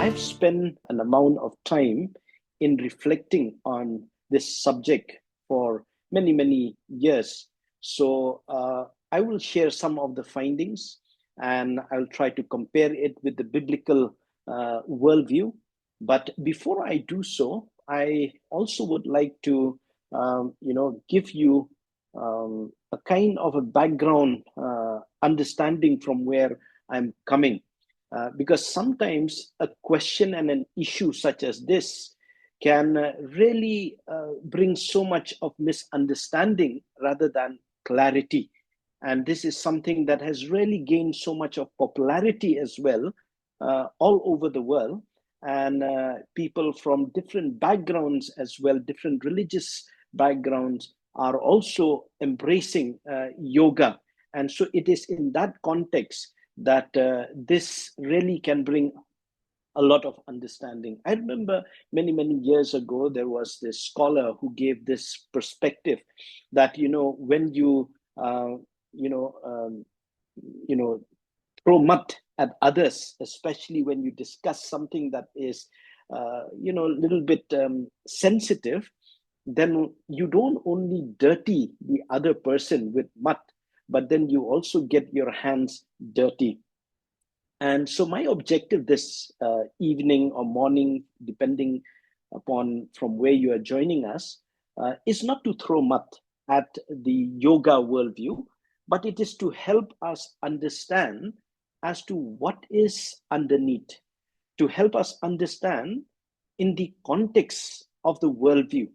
I've spent an amount of time in reflecting on this subject for many, many years. So I will share some of the findings and I'll try to compare it with the biblical worldview. But before I do so, I also would like to, give you a kind of a background understanding from where I'm coming. Because sometimes a question and an issue such as this can really bring so much of misunderstanding rather than clarity. And this is something that has really gained so much of popularity as well all over the world. And people from different backgrounds as well, different religious backgrounds, are also embracing yoga. And so it is in that context that this really can bring a lot of understanding. I remember many, many years ago, there was this scholar who gave this perspective that, when you know, um, you know, throw mud at others, especially when you discuss something that is, a little bit sensitive, then you don't only dirty the other person with mud, but then you also get your hands dirty. And so my objective this evening or morning, depending upon from where you are joining us, is not to throw mud at the yoga worldview, but it is to help us understand as to what is underneath, to help us understand in the context of the worldview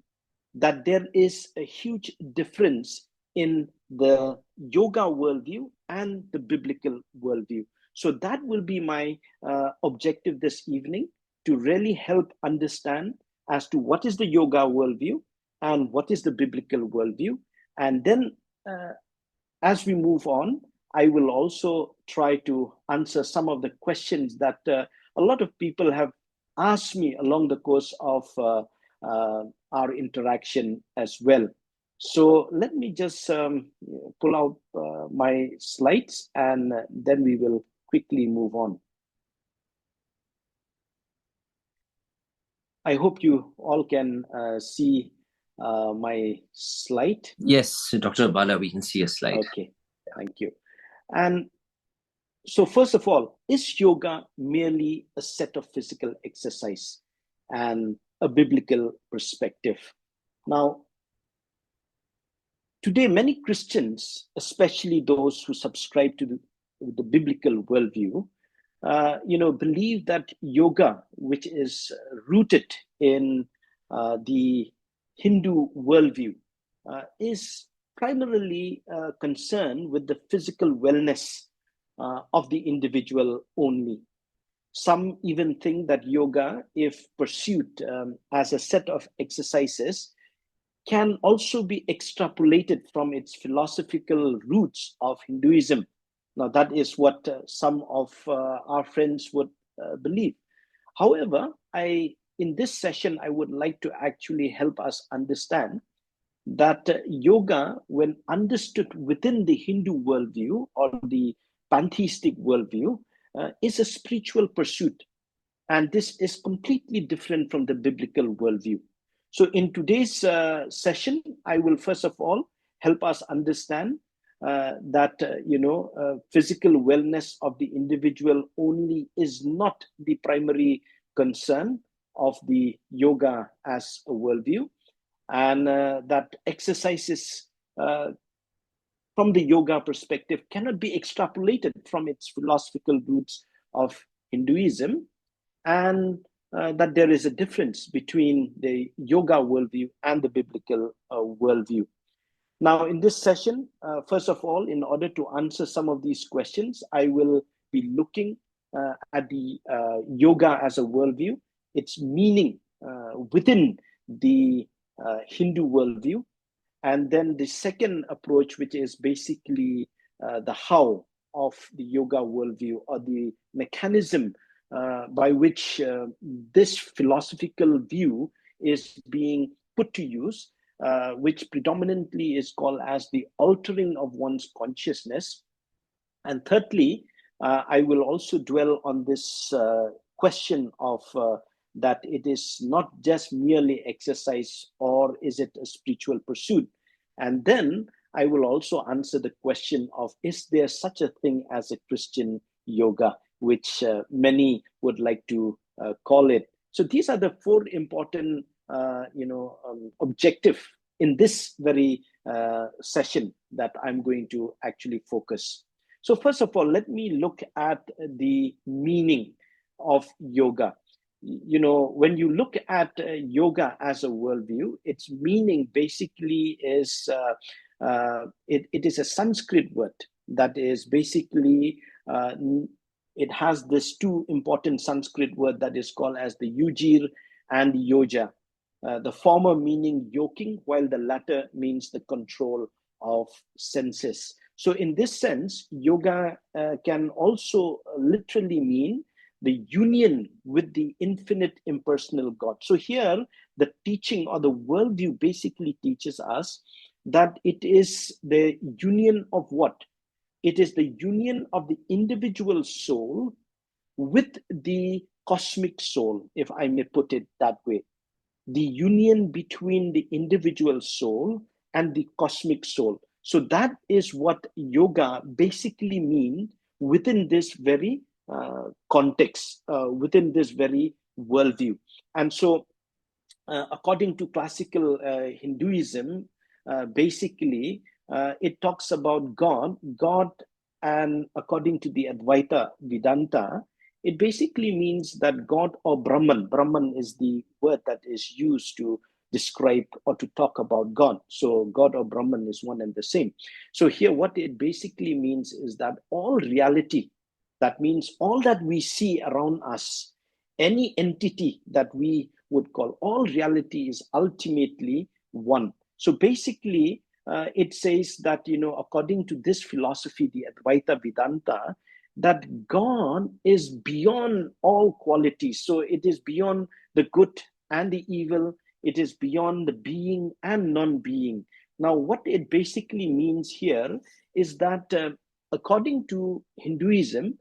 that there is a huge difference in the yoga worldview and the biblical worldview. So that will be my objective this evening, to really help understand as to what is the yoga worldview and what is the biblical worldview. And then as we move on, I will also try to answer some of the questions that a lot of people have asked me along the course of our interaction as well. So let me just pull out my slides and then we will quickly move on. I hope you all can see my slide. Yes, Dr. Bala, we can see a slide. Okay, thank you. And so first of all, is yoga merely a set of physical exercise and a biblical perspective? Now, today, many Christians, especially those who subscribe to the biblical worldview, believe that yoga, which is rooted in the Hindu worldview, is primarily concerned with the physical wellness of the individual only. Some even think that yoga, if pursued as a set of exercises, can also be extrapolated from its philosophical roots of Hinduism. Now, that is what some of our friends would believe. However, in this session, I would like to actually help us understand that yoga, when understood within the Hindu worldview or the pantheistic worldview, is a spiritual pursuit. And this is completely different from the biblical worldview. So in today's session, I will first of all help us understand that physical wellness of the individual only is not the primary concern of the yoga as a worldview, and that exercises from the yoga perspective cannot be extrapolated from its philosophical roots of Hinduism, and that there is a difference between the yoga worldview and the biblical worldview. Now, in this session, first of all, in order to answer some of these questions, I will be looking at the yoga as a worldview, its meaning within the Hindu worldview, and then the second approach, which is basically the how of the yoga worldview, or the mechanism by which this philosophical view is being put to use, which predominantly is called as the altering of one's consciousness. And thirdly, I will also dwell on this question of that it is not just merely exercise, or is it a spiritual pursuit? And then I will also answer the question of, is there such a thing as a Christian yoga, which many would like to call it. So these are the four important, objective in this very session that I'm going to actually focus. So first of all, let me look at the meaning of yoga. When you look at yoga as a worldview, its meaning basically is it is a Sanskrit word that is basically it has this two important Sanskrit word that is called as the yujir and yoja. The former meaning yoking, while the latter means the control of senses. So in this sense, yoga can also literally mean the union with the infinite impersonal God. So here, the teaching or the worldview basically teaches us that it is the union of what? It is the union of the individual soul with the cosmic soul, if I may put it that way. The union between the individual soul and the cosmic soul. So that is what yoga basically means within this very context, within this very worldview. And so, according to classical Hinduism, basically, it talks about God, and according to the Advaita Vedanta, it basically means that God or Brahman. Brahman is the word that is used to describe or to talk about God. So God or Brahman is one and the same. So here, what it basically means is that all reality, that means all that we see around us, any entity that we would call, all reality is ultimately one. So basically, it says that, according to this philosophy, the Advaita Vedanta, that God is beyond all qualities. So it is beyond the good and the evil. It is beyond the being and non-being. Now, what it basically means here is that according to Hinduism,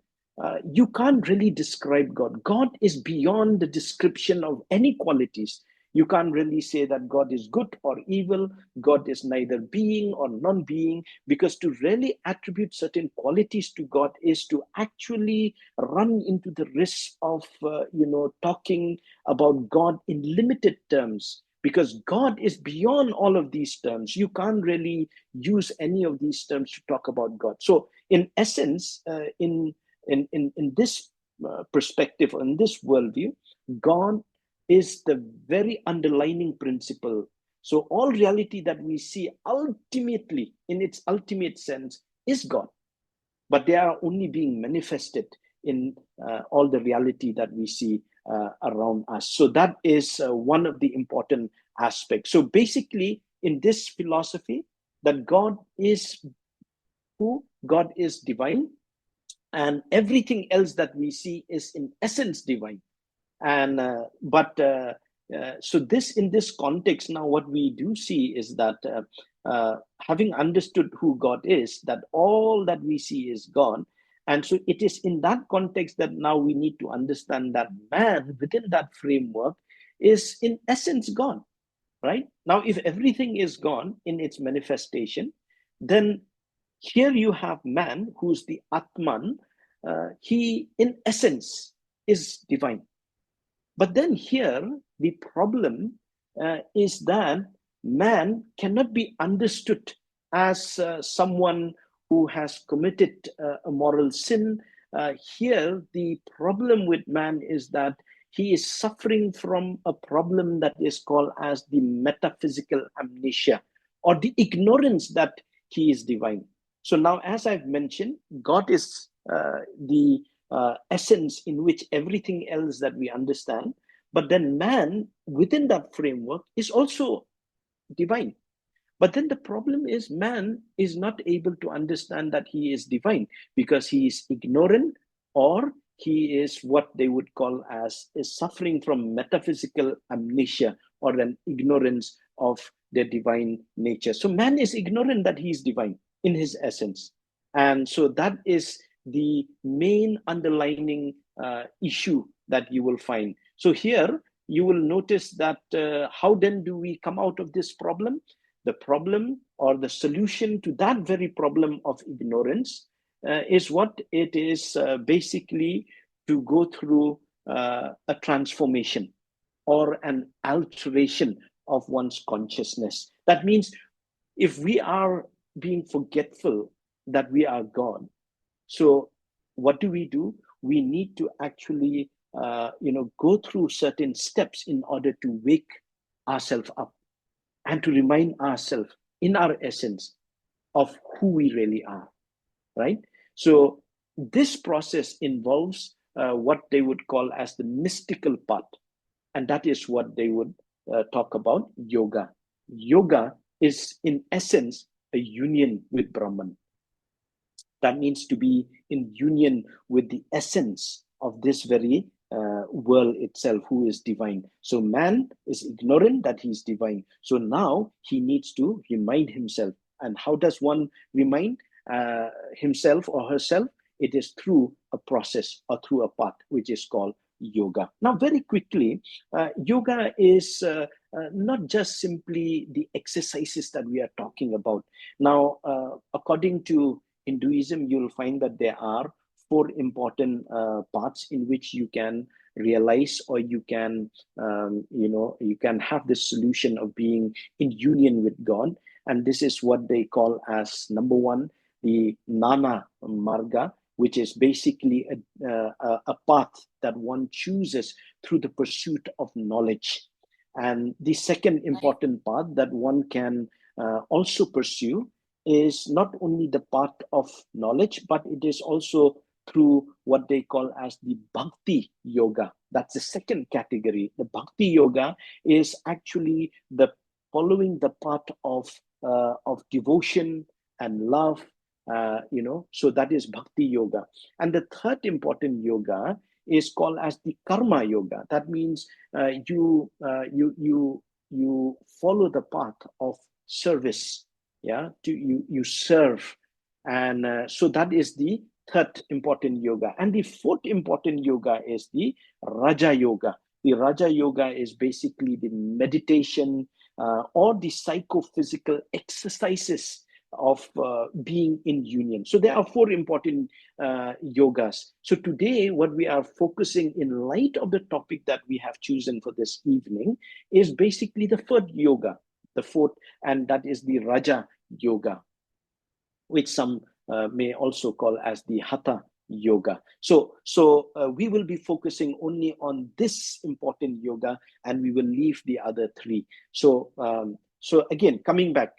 you can't really describe God. God is beyond the description of any qualities. You can't really say that God is good or evil. God is neither being or non-being, because to really attribute certain qualities to God is to actually run into the risk of, talking about God in limited terms, because God is beyond all of these terms. You can't really use any of these terms to talk about God. So in essence, in this perspective, in this worldview, God is the very underlining principle. So all reality that we see ultimately, in its ultimate sense, is God, but they are only being manifested in all the reality that we see around us. So that is one of the important aspects. So basically, in this philosophy, that God is who? God is divine, and everything else that we see is in essence divine. And so this, in this context, now what we do see is that having understood who God is, that all that we see is God. And so it is in that context that now we need to understand that man within that framework is in essence God, right? Now, if everything is gone in its manifestation, then here you have man who's the Atman. He, in essence, is divine. But then here, the problem is that man cannot be understood as someone who has committed a moral sin. Here, the problem with man is that he is suffering from a problem that is called as the metaphysical amnesia, or the ignorance that he is divine. So now, as I've mentioned, God is the essence in which everything else that we understand. But then man within that framework is also divine. But then the problem is man is not able to understand that he is divine, because he is ignorant, or he is what they would call as is suffering from metaphysical amnesia, or an ignorance of their divine nature. So man is ignorant that he is divine in his essence. And so that is the main underlining issue that you will find. So here you will notice that how then do we come out of this problem? The problem or the solution to that very problem of ignorance is what it is basically to go through a transformation or an alteration of one's consciousness. That means if we are being forgetful that we are God, so what do? We need to actually, go through certain steps in order to wake ourselves up and to remind ourselves in our essence of who we really are, right? So this process involves what they would call as the mystical part, and that is what they would talk about yoga. Yoga is in essence a union with Brahman. That means to be in union with the essence of this very world itself, who is divine. So man is ignorant that he is divine. So now he needs to remind himself. And how does one remind himself or herself? It is through a process or through a path, which is called yoga. Now, very quickly, yoga is not just simply the exercises that we are talking about. Now, according to Hinduism, you'll find that there are four important parts in which you can realize, or you can, you can have this solution of being in union with God. And this is what they call as number one, the Nana Marga, which is basically a path that one chooses through the pursuit of knowledge. And the second important path that one can also pursue is not only the path of knowledge, but it is also through what they call as the bhakti yoga. That's the second category. The bhakti yoga is actually the following the path of devotion and love, so that is bhakti yoga. And the third important yoga is called as the karma yoga. That means you follow the path of service, you serve. And so that is the third important yoga. And the fourth important yoga is the raja yoga. The raja yoga is basically the meditation or the psychophysical exercises of being in union. So there are four important yogas. So today, what we are focusing in light of the topic that we have chosen for this evening is basically the third yoga, the fourth, and that is the Raja Yoga, which some may also call as the Hatha Yoga. So we will be focusing only on this important yoga, and we will leave the other three. So again, coming back,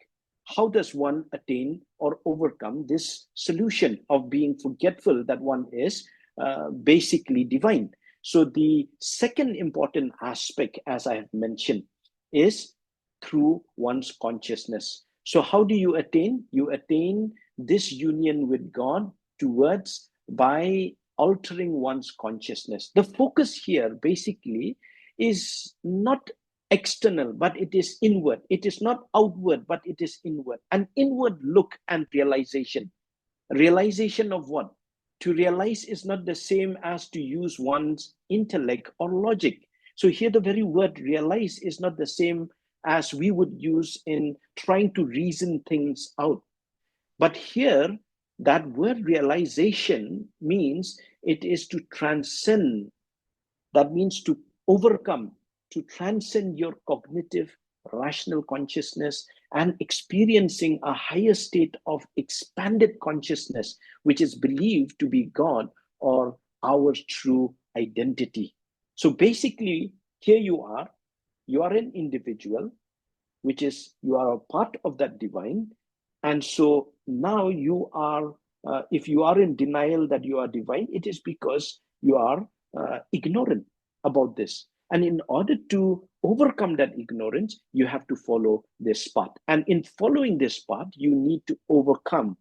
how does one attain or overcome this solution of being forgetful that one is basically divine? So the second important aspect, as I have mentioned, is through one's consciousness. So how do you attain? You attain this union with God towards by altering one's consciousness. The focus here basically is not external, but it is inward. It is not outward, but it is inward. An inward look and realization. Realization of what? To realize is not the same as to use one's intellect or logic. So here the very word realize is not the same as we would use in trying to reason things out. But here, that word realization means it is to transcend. That means to overcome, to transcend your cognitive, rational consciousness and experiencing a higher state of expanded consciousness, which is believed to be God or our true identity. So basically, here you are an individual, which is you are a part of that divine. And so now you are, if you are in denial that you are divine, it is because you are ignorant about this. And in order to overcome that ignorance, you have to follow this path. And in following this path, you need to overcome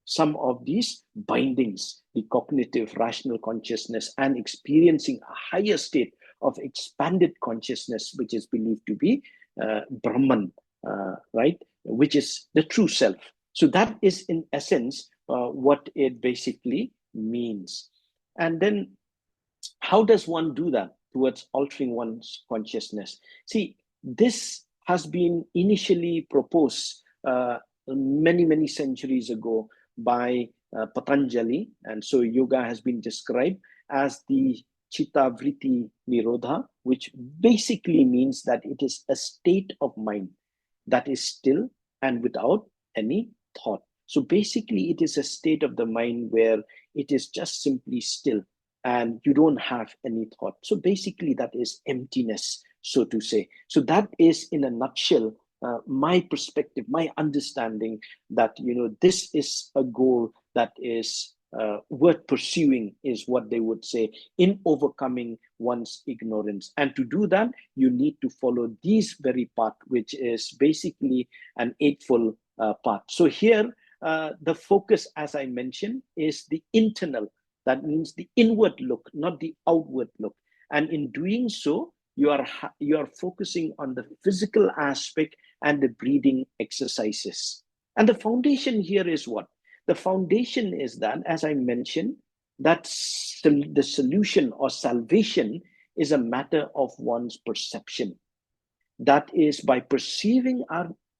some of these bindings, the cognitive, rational consciousness, and experiencing a higher state of expanded consciousness, which is believed to be Brahman, right? Which is the true self. So that is in essence what it basically means. And then how does one do that towards altering one's consciousness? See, this has been initially proposed many centuries ago by Patanjali. And so yoga has been described as the Chitta Vritti Nirodha, which basically means that it is a state of mind that is still and without any thought. So basically, it is a state of the mind where it is just simply still and you don't have any thought. So basically, that is emptiness, so to say. So that is, in a nutshell, my perspective, my understanding that, this is a goal that is worth pursuing, is what they would say, in overcoming one's ignorance. And to do that, you need to follow these very path, which is basically an eightfold path. So here, the focus, as I mentioned, is the internal. That means the inward look, not the outward look. And in doing so, you are focusing on the physical aspect and the breathing exercises. And the foundation here is what? The foundation is that, as I mentioned, that the solution or salvation is a matter of one's perception. That is, by perceiving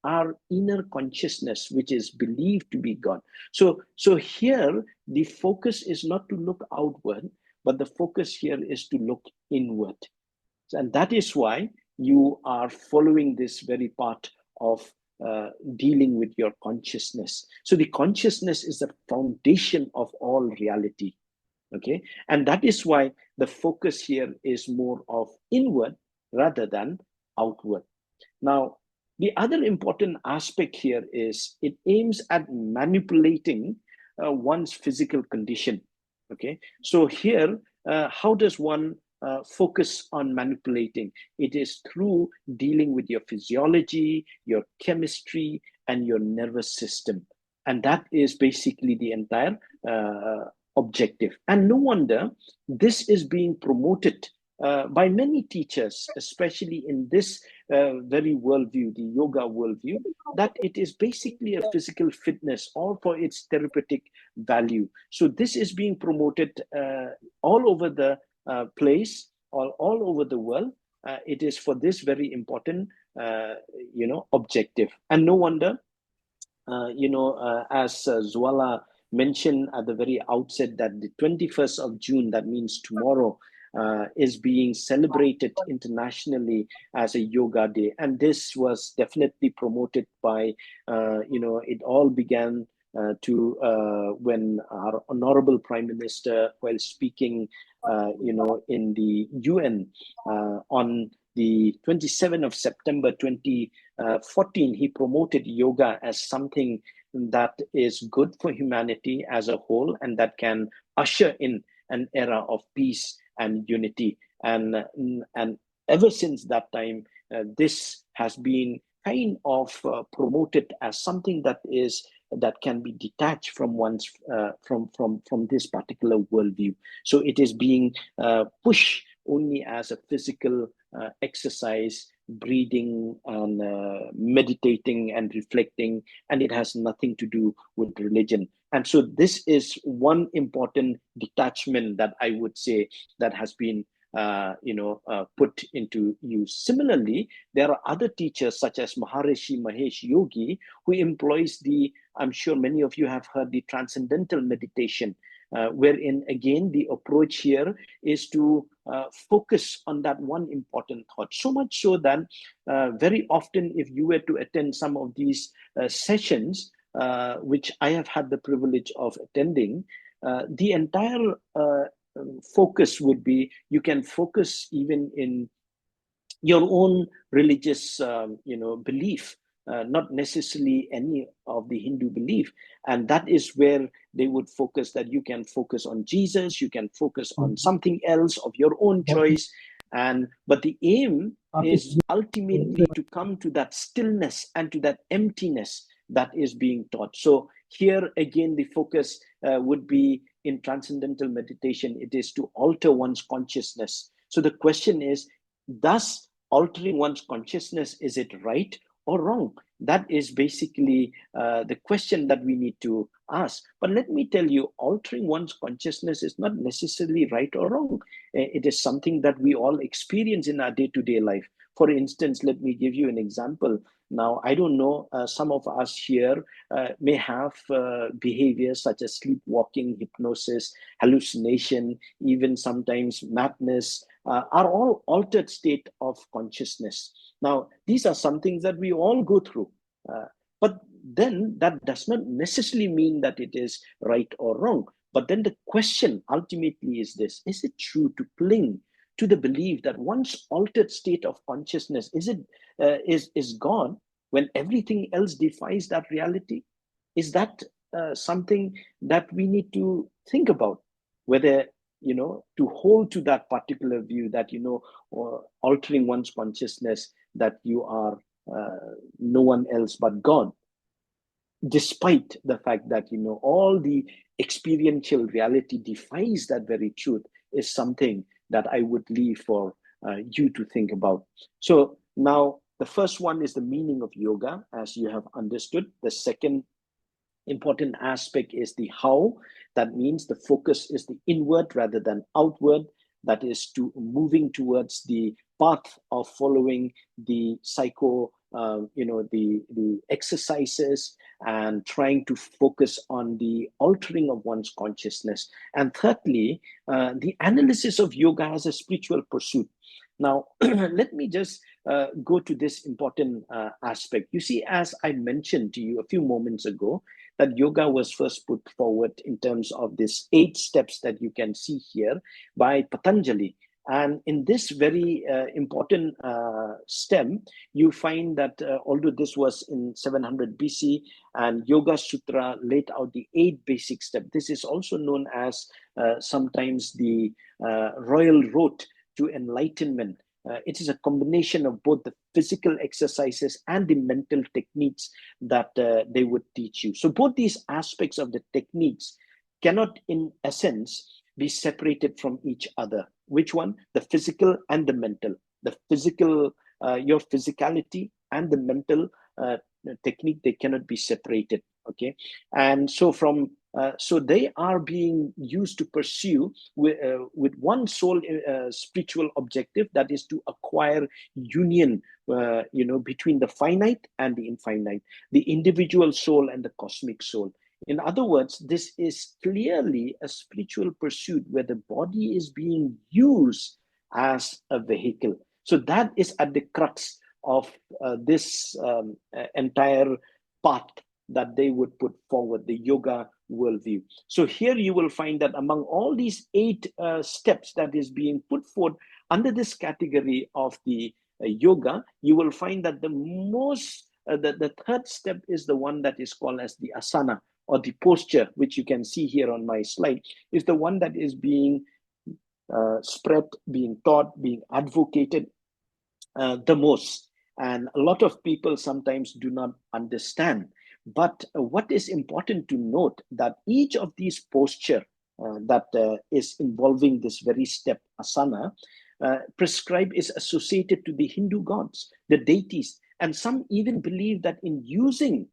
our inner consciousness, which is believed to be God. So here, the focus is not to look outward, but the focus here is to look inward. And that is why you are following this very part of dealing with your consciousness. So the consciousness is the foundation of all reality. Okay. And that is why the focus here is more of inward rather than outward. Now, the other important aspect here is it aims at manipulating one's physical condition. Okay, so here, how does one focus on manipulating? It is through dealing with your physiology, your chemistry, and your nervous system. And that is basically the entire objective. And no wonder this is being promoted by many teachers, especially in this very worldview, the yoga worldview, that it is basically a physical fitness, all for its therapeutic value. So this is being promoted all over the place, all over the world. It is for this very important, objective. And no wonder, as Zwala mentioned at the very outset, that the 21st of June, that means tomorrow, is being celebrated internationally as a yoga day. And this was definitely promoted by, it all began when our honorable Prime Minister, while speaking, in the UN on the 27th of September 2014, he promoted yoga as something that is good for humanity as a whole and that can usher in an era of peace and unity. And ever since that time, this has been kind of promoted as something that can be detached from one's from this particular worldview. So it is being pushed only as a physical exercise, breathing and meditating and reflecting, and it has nothing to do with religion. And so this is one important detachment that I would say that has been put into use. Similarly, there are other teachers such as Maharishi Mahesh Yogi, who employs I'm sure many of you have heard, the transcendental meditation, wherein again the approach here is to focus on that one important thought. So much so that very often, if you were to attend some of these sessions, which I have had the privilege of attending, the entire focus would be, you can focus even in your own religious belief, not necessarily any of the Hindu belief. And that is where they would focus, that you can focus on Jesus, you can focus on something else of your own choice. But the aim is ultimately to come to that stillness and to that emptiness that is being taught. So here again, the focus would be in transcendental meditation, it is to alter one's consciousness. So the question is, does altering one's consciousness, is it right or wrong? That is basically the question that we need to ask. But let me tell you, altering one's consciousness is not necessarily right or wrong. It is something that we all experience in our day-to-day life. For instance, let me give you an example. Now, I don't know, some of us here may have behaviors such as sleepwalking, hypnosis, hallucination, even sometimes madness, are all altered state of consciousness. Now, these are some things that we all go through. Uh, but then that does not necessarily mean that it is right or wrong. But then the question ultimately is this: is it true to cling to the belief that one's altered state of consciousness is gone when everything else defies that reality? Is that something that we need to think about? Whether, to hold to that particular view that, or altering one's consciousness, that you are no one else but God, despite the fact that, all the experiential reality defies that very truth, is something that I would leave for you to think about. So now, the first one is the meaning of yoga, as you have understood. The second important aspect is the how. That means the focus is the inward rather than outward. That is to moving towards the path of following the the exercises, and trying to focus on the altering of one's consciousness. And thirdly, the analysis of yoga as a spiritual pursuit. Now, let me just go to this important aspect. You see, as I mentioned to you a few moments ago, that yoga was first put forward in terms of these 8 steps that you can see here by Patanjali. And in this very important stem, you find that although this was in 700 BC, and Yoga Sutra laid out the 8 basic steps, this is also known as sometimes the Royal Road to Enlightenment. It is a combination of both the physical exercises and the mental techniques that they would teach you. So both these aspects of the techniques cannot, in essence, be separated from each other. Which one? The physical and the mental. The physical, your physicality, and the mental technique, they cannot be separated. Okay, and so so they are being used to pursue with one sole spiritual objective, that is to acquire union, between the finite and the infinite, the individual soul and the cosmic soul. In other words, this is clearly a spiritual pursuit where the body is being used as a vehicle. So that is at the crux of this entire path that they would put forward, the yoga worldview. So here you will find that among all these 8 steps that is being put forward under this category of the yoga, you will find that the third step is the one that is called as the asana, or the posture, which you can see here on my slide, is the one that is being spread, being taught, being advocated the most. And a lot of people sometimes do not understand. But what is important to note, that each of these posture that is involving this very step, asana, prescribed, is associated to the Hindu gods, the deities. And some even believe that in using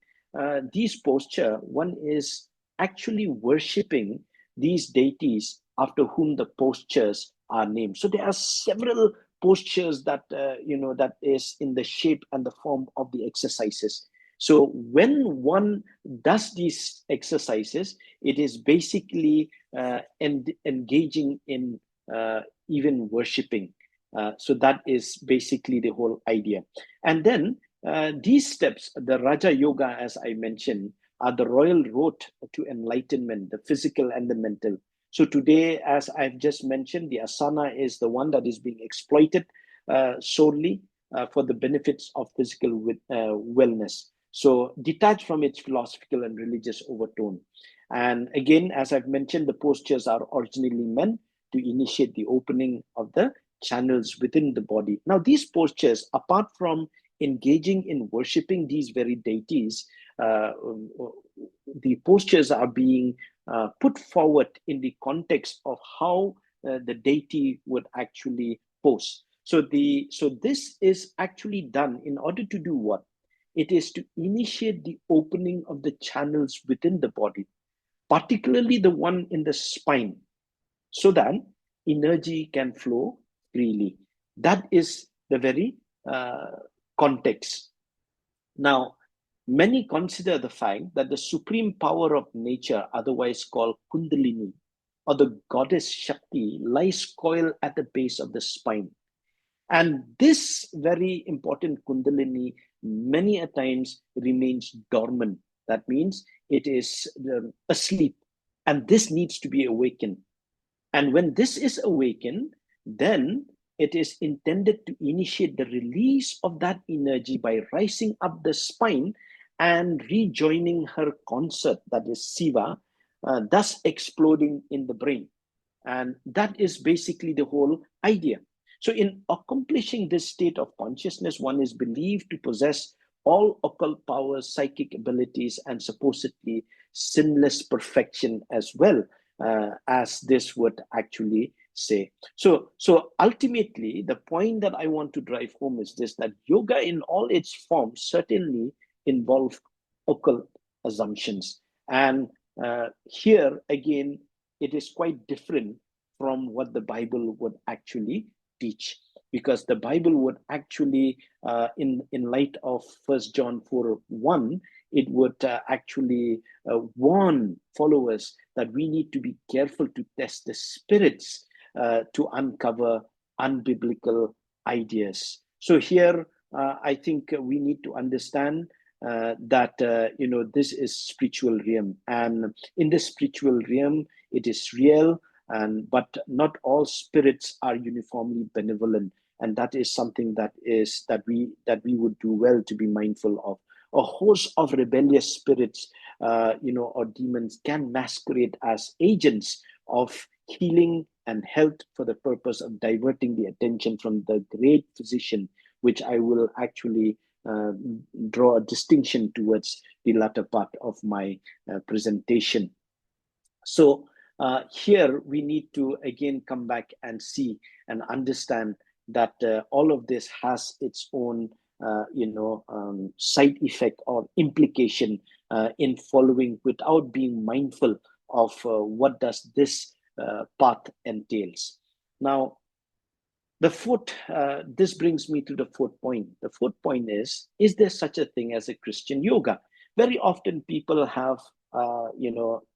these posture, one is actually worshipping these deities after whom the postures are named. So there are several postures that that is in the shape and the form of the exercises. So when one does these exercises, it is basically engaging in even worshipping. So that is basically the whole idea. And then these steps, the Raja Yoga, as I mentioned, are the royal road to enlightenment, the physical and the mental. So today, as I've just mentioned, the asana is the one that is being exploited solely for the benefits of physical wellness. So detached from its philosophical and religious overtone. And again, as I've mentioned, the postures are originally meant to initiate the opening of the channels within the body. Now, these postures, apart from engaging in worshipping these very deities, the postures are being put forward in the context of how the deity would actually pose. So this is actually done in order to do what? it is to initiate the opening of the channels within the body, particularly the one in the spine, so that energy can flow freely. That is the very context. Now, many consider the fact that the supreme power of nature, otherwise called Kundalini, or the goddess Shakti, lies coiled at the base of the spine. And this very important Kundalini many a times remains dormant. That means it is asleep, and this needs to be awakened. And when this is awakened, then it is intended to initiate the release of that energy by rising up the spine and rejoining her consort, that is Shiva, thus exploding in the brain. And that is basically the whole idea. So in accomplishing this state of consciousness, one is believed to possess all occult powers, psychic abilities, and supposedly sinless perfection as well, as this would actually say. So ultimately, the point that I want to drive home is this, that yoga in all its forms certainly involve occult assumptions. And here again, it is quite different from what the Bible would actually teach, because the Bible would actually, in light of 1 John 4:1, it would actually warn followers that we need to be careful to test the spirits to uncover unbiblical ideas. So here, I think we need to understand that this is spiritual realm, and in the spiritual realm, it is real, but not all spirits are uniformly benevolent, and that is something that we would do well to be mindful of. A host of rebellious spirits, or demons, can masquerade as agents of healing and health for the purpose of diverting the attention from the great physician, which I will actually draw a distinction towards the latter part of my presentation. So here we need to again come back and see and understand that all of this has its own side effect or implication in following, without being mindful of what does this path entails. Now, this brings me to the fourth point. The fourth point is there such a thing as a Christian yoga? Very often people have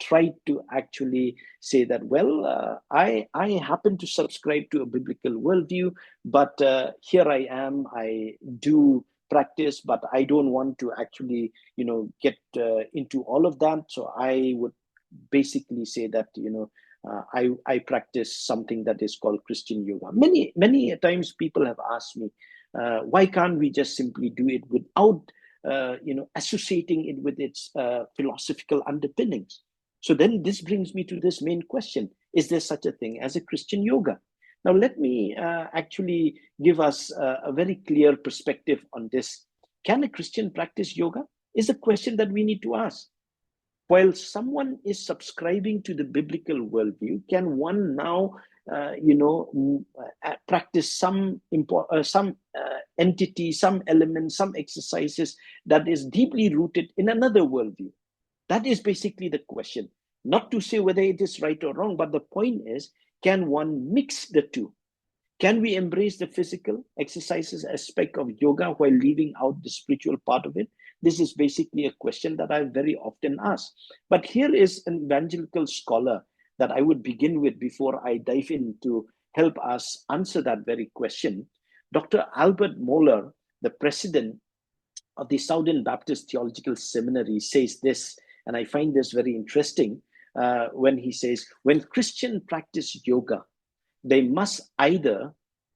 tried to actually say that, well, I happen to subscribe to a biblical worldview, but here I am, I do practice, but I don't want to actually, get into all of that. So I would basically say that, I practice something that is called Christian yoga. Many times people have asked me, why can't we just simply do it without associating it with its philosophical underpinnings? So then this brings me to this main question: is there such a thing as a Christian yoga? Now, let me actually give us a very clear perspective on this. Can a Christian practice yoga? Is a question that we need to ask. While someone is subscribing to the biblical worldview, can one now, practice some entity, some element, some exercises that is deeply rooted in another worldview? That is basically the question. Not to say whether it is right or wrong, but the point is, can one mix the two? Can we embrace the physical exercises aspect of yoga while leaving out the spiritual part of it? This is basically a question that I very often ask. But here is an evangelical scholar that I would begin with before I dive in to help us answer that very question. Dr. Albert Mohler, the president of the Southern Baptist Theological Seminary, says this, and I find this very interesting when he says, when Christians practice yoga, they must either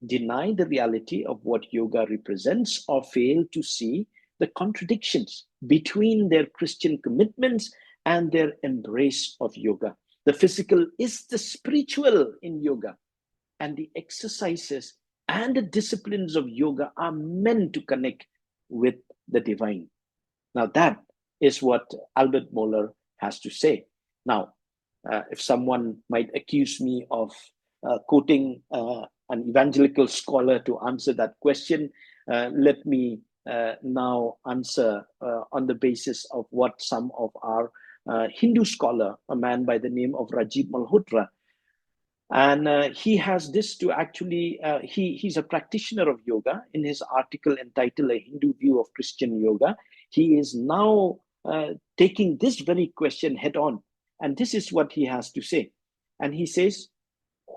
deny the reality of what yoga represents or fail to see the contradictions between their Christian commitments and their embrace of yoga. The physical is the spiritual in yoga, and the exercises and the disciplines of yoga are meant to connect with the divine. Now, that is what Albert Mohler has to say. Now, if someone might accuse me of quoting an evangelical scholar to answer that question, let me now answer on the basis of what some of our Hindu scholar, a man by the name of Rajib Malhotra, and he has this to actually, he's a practitioner of yoga. In his article entitled A Hindu View of Christian Yoga, he is now taking this very question head on. And this is what he has to say. And he says,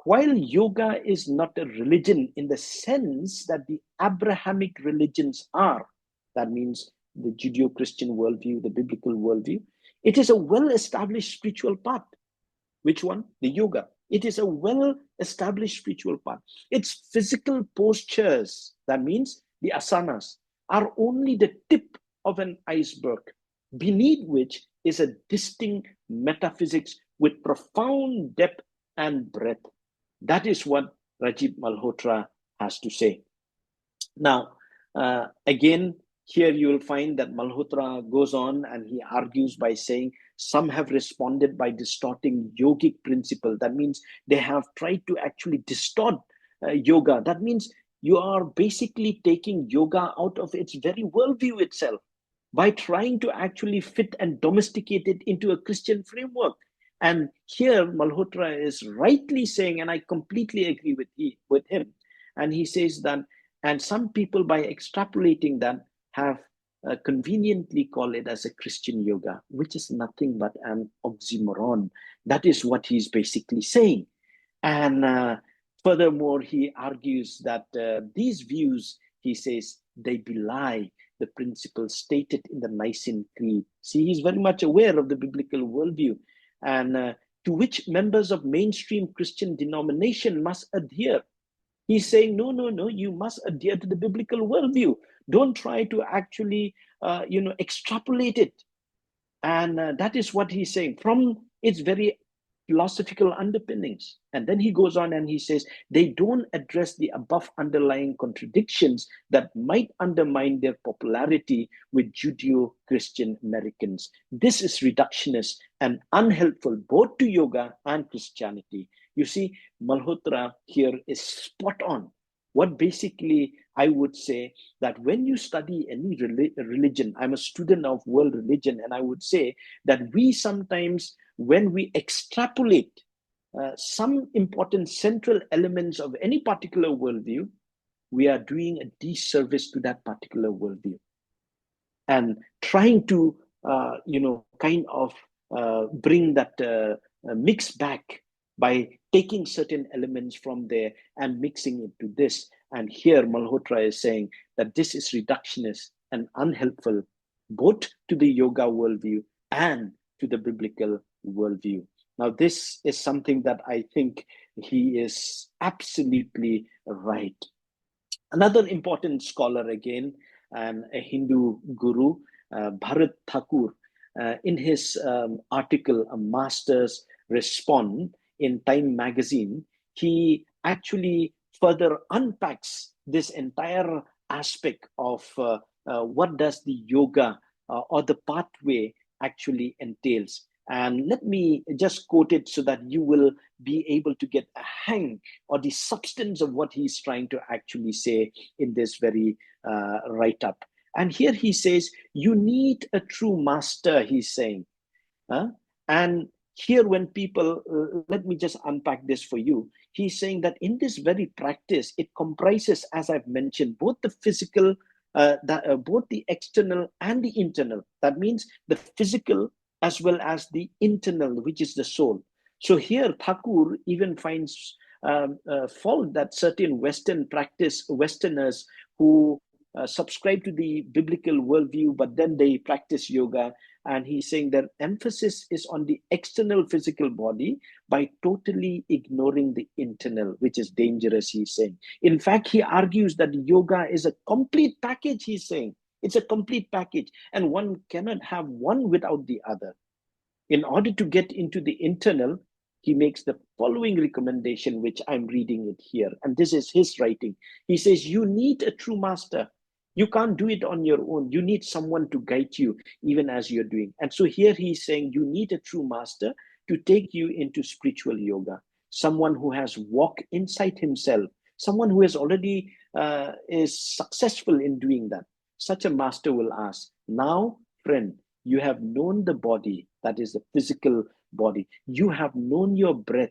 while yoga is not a religion in the sense that the Abrahamic religions are, that means the Judeo-Christian worldview, the biblical worldview, it is a well-established spiritual path. Which one? The yoga. It is a well-established spiritual path. Its physical postures, that means the asanas, are only the tip of an iceberg, beneath which is a distinct metaphysics with profound depth and breadth. That is what Rajib Malhotra has to say. Now, again, here you will find that Malhotra goes on and he argues by saying some have responded by distorting yogic principle. That means they have tried to actually distort yoga. That means you are basically taking yoga out of its very worldview itself by trying to actually fit and domesticate it into a Christian framework. And here Malhotra is rightly saying, and I completely agree with him, and he says that, and some people by extrapolating that have conveniently call it as a Christian yoga, which is nothing but an oxymoron. That is what he's basically saying. And furthermore, he argues that these views, he says, they belie the principles stated in the Nicene Creed. See, he's very much aware of the biblical worldview, and to which members of mainstream Christian denomination must adhere. He's saying, no, no, no, you must adhere to the biblical worldview. Don't try to actually, extrapolate it. And that is what he's saying from its very philosophical underpinnings. And then he goes on and he says, they don't address the above underlying contradictions that might undermine their popularity with Judeo-Christian Americans. This is reductionist and unhelpful both to yoga and Christianity. You see, Malhotra here is spot on. What basically I would say that when you study any religion, I'm a student of world religion, and I would say that we sometimes, when we extrapolate some important central elements of any particular worldview, we are doing a disservice to that particular worldview and trying to, bring that mix back by taking certain elements from there and mixing it to this. And here Malhotra is saying that this is reductionist and unhelpful both to the yoga worldview and to the biblical worldview. Now, this is something that I think he is absolutely right. Another important scholar again, and a Hindu guru, Bharat Thakur, in his article, A Master's Respond, in Time magazine, he actually further unpacks this entire aspect of what does the yoga or the pathway actually entails. And let me just quote it so that you will be able to get a hang or the substance of what he's trying to actually say in this very write-up. And here he says, you need a true master, he's saying. And here when people, let me just unpack this for you. He's saying that in this very practice, it comprises, as I've mentioned, both the physical, both the external and the internal. That means the physical as well as the internal, which is the soul. So here Thakur even finds fault that certain Westerners who subscribe to the biblical worldview, but then they practice yoga. And he's saying that emphasis is on the external physical body by totally ignoring the internal, which is dangerous, he's saying. In fact, he argues that yoga is a complete package, he's saying. It's a complete package, and one cannot have one without the other. In order to get into the internal, he makes the following recommendation, which I'm reading it here. And this is his writing. He says, you need a true master. You can't do it on your own. You need someone to guide you even as you're doing. And so here he's saying you need a true master to take you into spiritual yoga. Someone who has walked inside himself. Someone who has already is successful in doing that. such a master will ask, now, friend, you have known the body, that is the physical body. You have known your breath,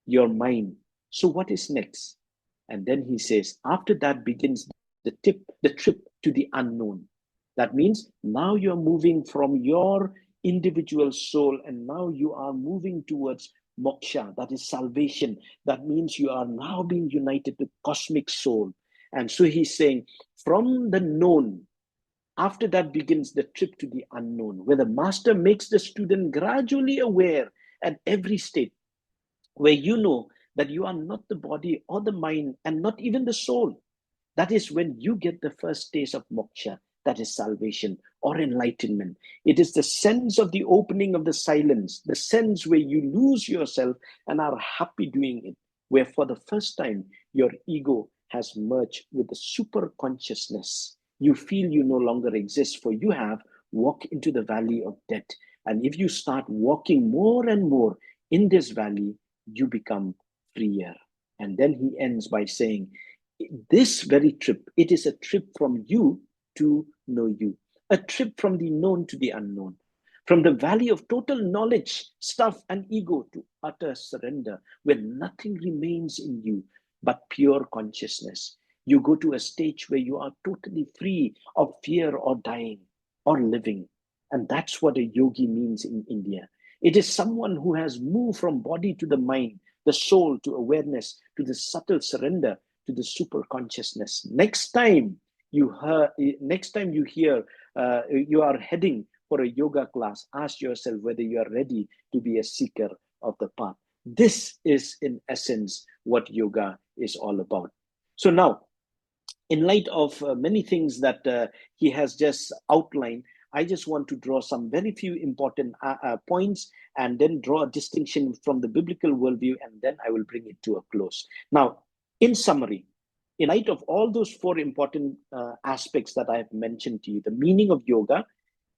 your mind. So what is next? And then he says, after that begins the trip to the unknown. That means now you're moving from your individual soul and now you are moving towards moksha, that is salvation. That means you are now being united to cosmic soul. And so he's saying, from the known, after that begins the trip to the unknown, where the master makes the student gradually aware at every state, where you know that you are not the body or the mind and not even the soul. That is when you get the first taste of moksha, that is salvation or enlightenment. It is the sense of the opening of the silence, the sense where you lose yourself and are happy doing it, where for the first time your ego has merged with the super consciousness. You feel you no longer exist, for you have walked into the valley of death. And if you start walking more and more in this valley, you become freer. And then he ends by saying, this very trip, it is a trip from you to know you, a trip from the known to the unknown, from the valley of total knowledge, stuff, and ego to utter surrender, where nothing remains in you but pure consciousness. You go to a stage where you are totally free of fear or dying or living. And that's what a yogi means in India. It is someone who has moved from body to the mind, the soul to awareness, to the subtle surrender, to the super consciousness. Next time you hear you are heading for a yoga class, ask yourself whether you are ready to be a seeker of the path. This is in essence what yoga is all about. So now, in light of many things that he has just outlined, I just want to draw some very few important points and then draw a distinction from the biblical worldview, and then I will bring it to a close. Now, in summary, in light of all those four important aspects that I have mentioned to you, the meaning of yoga,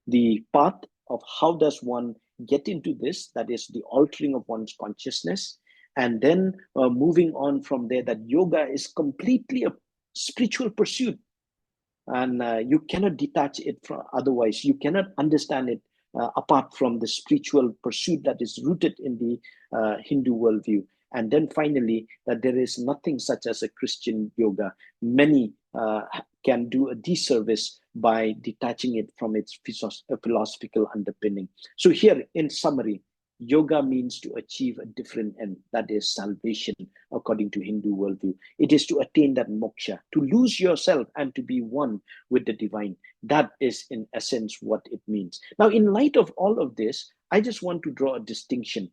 the path of how does one get into this, that is the altering of one's consciousness, and then moving on from there, that yoga is completely a spiritual pursuit, and you cannot detach it from, otherwise you cannot understand it apart from the spiritual pursuit that is rooted in the Hindu worldview. And then finally, that there is nothing such as a Christian yoga. Many can do a disservice by detaching it from its philosophical underpinning. So here, in summary, yoga means to achieve a different end, that is salvation, according to Hindu worldview. It is to attain that moksha, to lose yourself and to be one with the divine. That is in essence what it means. Now, in light of all of this, I just want to draw a distinction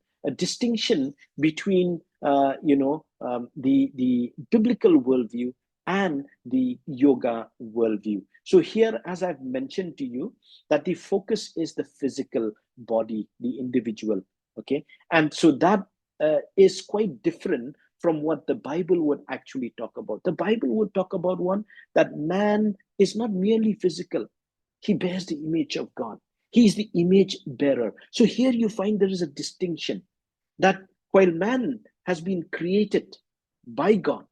between the biblical worldview and the yoga worldview. So here, as I've mentioned to you, that the focus is the physical body, the individual. Okay, and so that is quite different from what the Bible would actually talk about. The Bible would talk about one, that man is not merely physical; he bears the image of God. He is the image bearer. So here you find there is a distinction, that while man has been created by God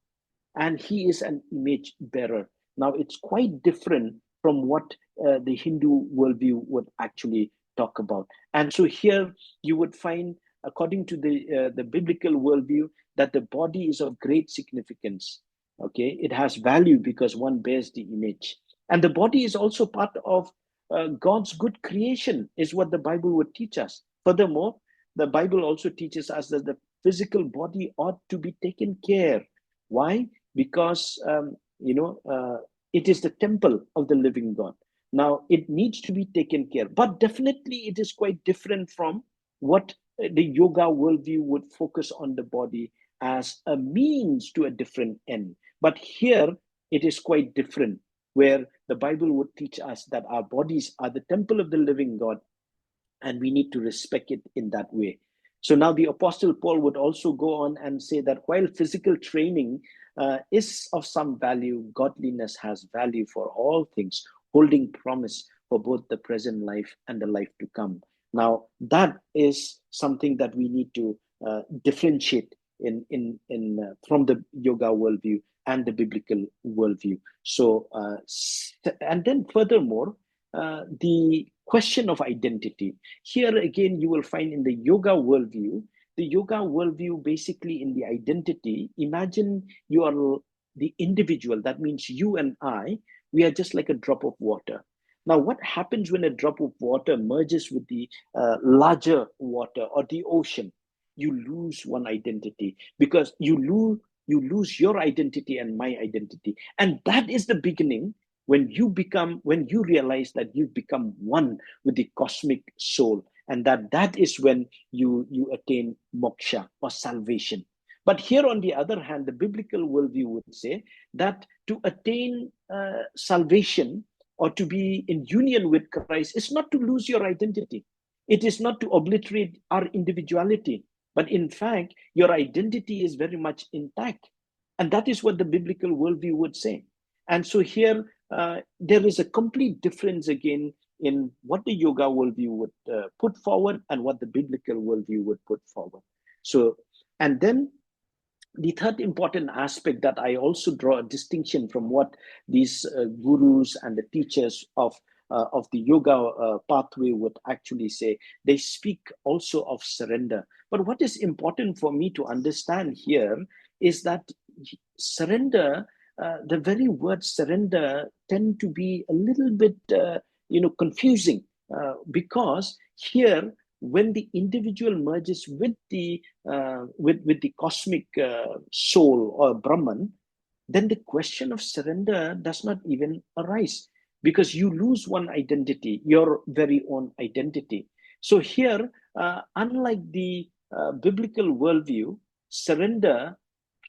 and he is an image bearer, now it's quite different from what the Hindu worldview would actually talk about. And so here you would find, according to the biblical worldview, that the body is of great significance. Okay, it has value because one bears the image, and the body is also part of God's good creation, is what the Bible would teach us. Furthermore, the Bible also teaches us that the physical body ought to be taken care. Why? Because it is the temple of the living God. Now it needs to be taken care, but definitely it is quite different from what the yoga worldview would focus on the body as a means to a different end. But here it is quite different, where the Bible would teach us that our bodies are the temple of the living God, and we need to respect it in that way. So now the Apostle Paul would also go on and say that while physical training is of some value, godliness has value for all things, holding promise for both the present life and the life to come. Now, that is something that we need to differentiate from the yoga worldview and the biblical worldview. So, and then furthermore, the question of identity. Here again, you will find in the yoga worldview basically in the identity. Imagine you are the individual. That means you and I, we are just like a drop of water. Now, what happens when a drop of water merges with the larger water or the ocean? You lose one identity because you lose your identity and my identity, and that is the beginning when you realize that you've become one with the cosmic soul, and that is when you attain moksha or salvation. But here on the other hand, the biblical worldview would say that to attain salvation or to be in union with Christ is not to lose your identity. It is not to obliterate our individuality, but in fact, your identity is very much intact. And that is what the biblical worldview would say. And so here, there is a complete difference again in what the yoga worldview would put forward and what the biblical worldview would put forward. So, and then the third important aspect that I also draw a distinction from what these gurus and the teachers of the yoga pathway would actually say, they speak also of surrender. But what is important for me to understand here is that surrender, the very word surrender, tend to be a little bit, confusing because here, when the individual merges with the cosmic soul or Brahman, then the question of surrender does not even arise because you lose one identity, your very own identity. So here, unlike the biblical worldview, surrender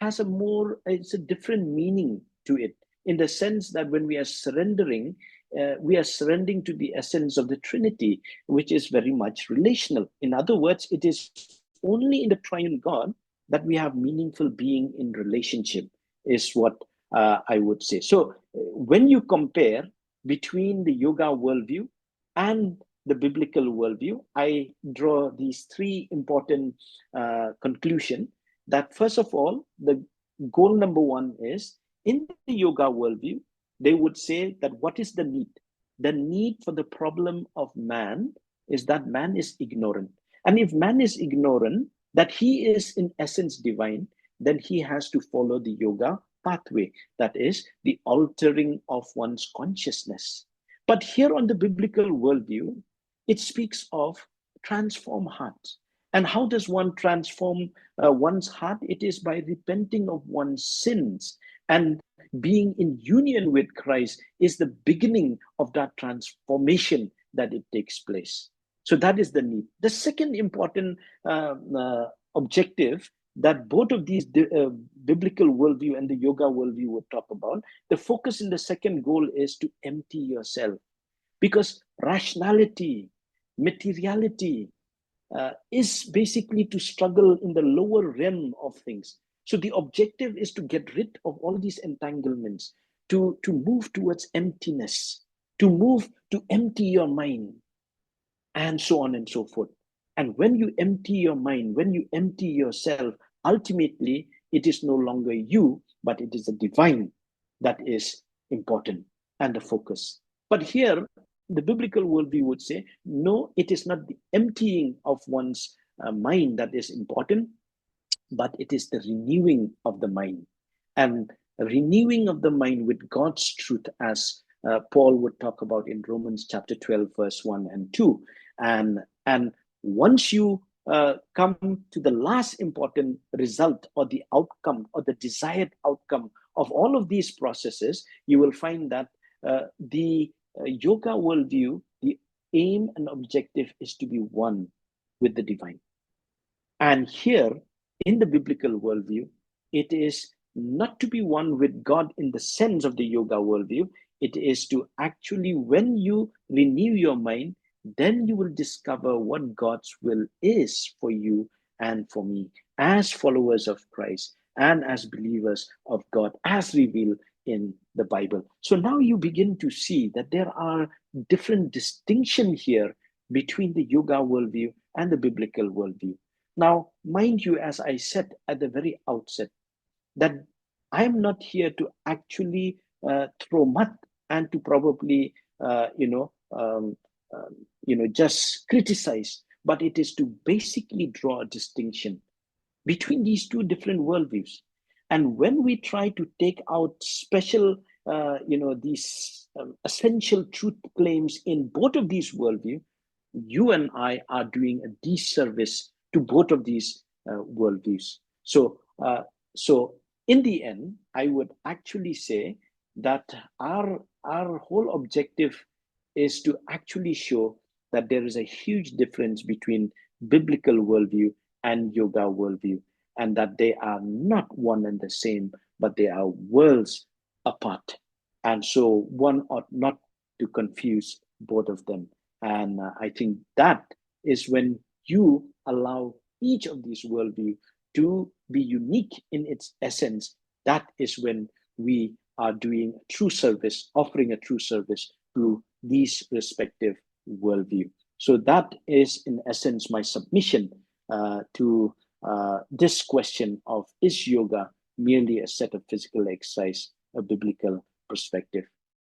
it's a different meaning to it, in the sense that when we are surrendering to the essence of the Trinity, which is very much relational. In other words, it is only in the triune God that we have meaningful being in relationship, is what I would say. So when you compare between the yoga worldview and the biblical worldview, I draw these three important conclusions. That first of all, the goal number one is, in the yoga worldview, they would say that what is the need? The need for the problem of man is that man is ignorant. And if man is ignorant, that he is in essence divine, then he has to follow the yoga pathway, that is the altering of one's consciousness. But here on the biblical worldview, it speaks of transform hearts. And how does one transform one's heart? It is by repenting of one's sins, and being in union with Christ is the beginning of that transformation that it takes place. So that is the need. The second important objective that both of these biblical worldview and the yoga worldview would talk about, the focus in the second goal is to empty yourself. Because rationality, materiality, is basically to struggle in the lower realm of things. So the objective is to get rid of all these entanglements, to move towards emptiness, to empty your mind, and so on and so forth. And when you empty your mind, when you empty yourself, ultimately, it is no longer you, but it is the divine that is important and the focus. But here, the biblical worldview would say, no, it is not the emptying of one's mind that is important, but it is the renewing of the mind. And renewing of the mind with God's truth, as Paul would talk about in Romans chapter 12, verse 1 and 2. And once you come to the last important result, or the outcome, or the desired outcome of all of these processes, you will find that the yoga worldview, the aim and objective is to be one with the divine. And here, in the biblical worldview, it is not to be one with God in the sense of the yoga worldview. It is to actually, when you renew your mind, then you will discover what God's will is for you and for me as followers of Christ and as believers of God, as revealed in the Bible. So now you begin to see that there are different distinctions here between the yoga worldview and the biblical worldview. Now, mind you, as I said at the very outset, that I'm not here to actually throw mud and to probably, just criticize, but it is to basically draw a distinction between these two different worldviews. And when we try to take out special, these essential truth claims in both of these worldviews, you and I are doing a disservice to both of these worldviews. So in the end, I would actually say that our whole objective is to actually show that there is a huge difference between biblical worldview and yoga worldview, and that they are not one and the same, but they are worlds apart. And so one ought not to confuse both of them. And I think that is when you allow each of these worldview to be unique in its essence. That is when we are doing a true service, offering a true service to these respective worldview. So that is, in essence, my submission to this question of, is yoga merely a set of physical exercise, a biblical perspective?